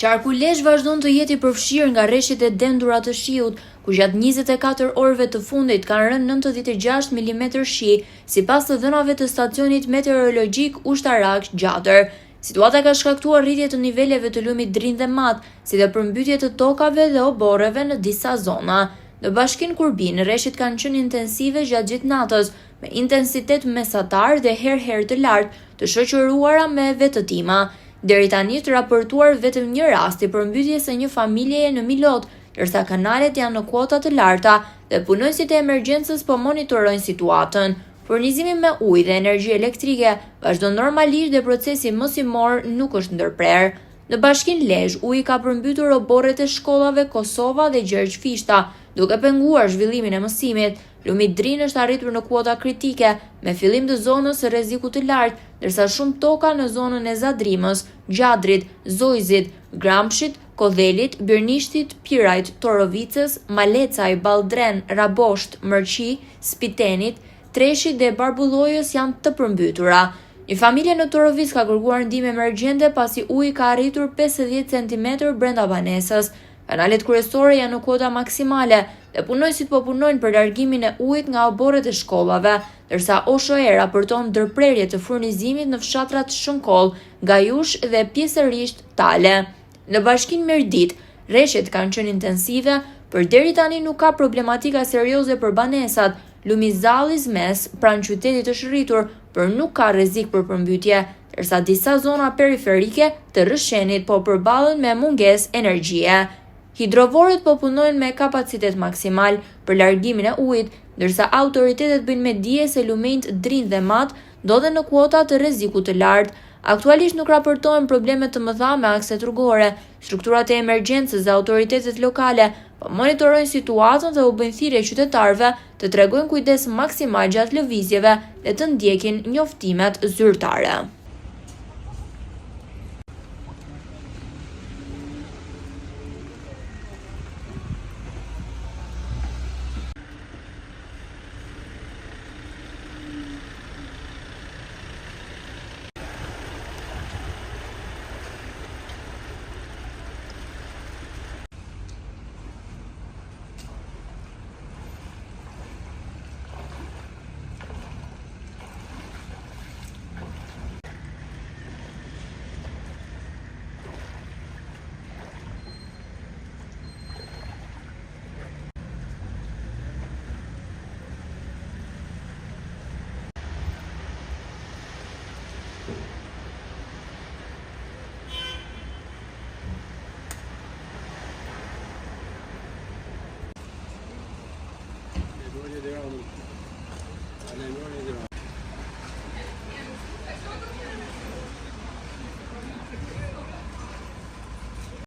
Qarku Lezhë vazhdon të jetë i përfshirë nga rreshtet e dendura të shiut, ku gjatë 24 orëve të fundit kanë rënë 96 mm shi, sipas të dhënave të stacionit meteorologjik ushtarak Gjatër. Situata ka shkaktuar rritje të niveleve të lumit Drin dhe Mat, si dhe përmbytje të tokave dhe oborreve në disa zona. Në bashkinë Kurbin, rreshtet kanë qenë intensive gjatë gjithë natës, me intensitet mesatar dhe herë të lartë, të shoqëruara me vetëtima. Deri tani të raportuar vetëm një rast i përmbytjes së një familjeje në Milot, ndërsa kanalet janë në kuota të larta dhe punonësit e emergjencës po monitorojnë situatën. Furnizimi me ujë dhe energji elektrike vazhdon normalisht dhe procesi mosimor nuk është ndërprerë. Në bashkinë Lezhë, uji ka përmbytur oborret e shkollave Kosova dhe Gjergj Fishta, duke penguar zhvillimin e mësimit. Lumi Drin është arritur në kuota kritike, me fillim të zonës së rrezikut të lartë, ndërsa shumë toka në zonën e Zadrimës, Gjadrit, Zojzit, Gramshit, Kodhelit, Birnishtit, Pirajt, Torovicës, Malecaj, Balldren, Rabosht, Mërqi, Spitenit, Treshit dhe Barbullojës janë të përmbytura. Një familje në Torovicë ka kërkuar ndihmë emergjente pasi uji ka arritur 50 cm brenda banesës. Kanalet kryesore janë në kuota maksimale dhe punojësit po punojnë për largimin e ujit nga oborret e shkollave, ndërsa OSHE raporton ndërprerje të furnizimit në fshatrat Shënkoll, Gajush dhe pjesërisht Tale. Në bashkinë Mirdit, rreshtet kanë qenë intensive, por deri tani nuk ka problematika serioze për banesat. Lumi Zalli Zmes pranë qytetit është rritur, por nuk ka rrezik për përmbytje, ndërsa disa zona periferike të Rrëshenit po përballen me mungesë energjie. Hidrovorët po punojnë me kapacitet maksimal për largimin e ujit, ndërsa autoritetet bëjnë me dije se lumenjt Drin dhe Mat ndodhen në kuota të rrezikut të lartë. Aktualisht nuk raportohen probleme të mëdha me akset rrugore. Strukturat e emergjencës dhe autoritetet lokale po monitorojnë situatën dhe u bëjnë thirrje qytetarëve të tregojnë kujdes maksimal gjatë lëvizjeve dhe të ndjekin njoftimet zyrtare.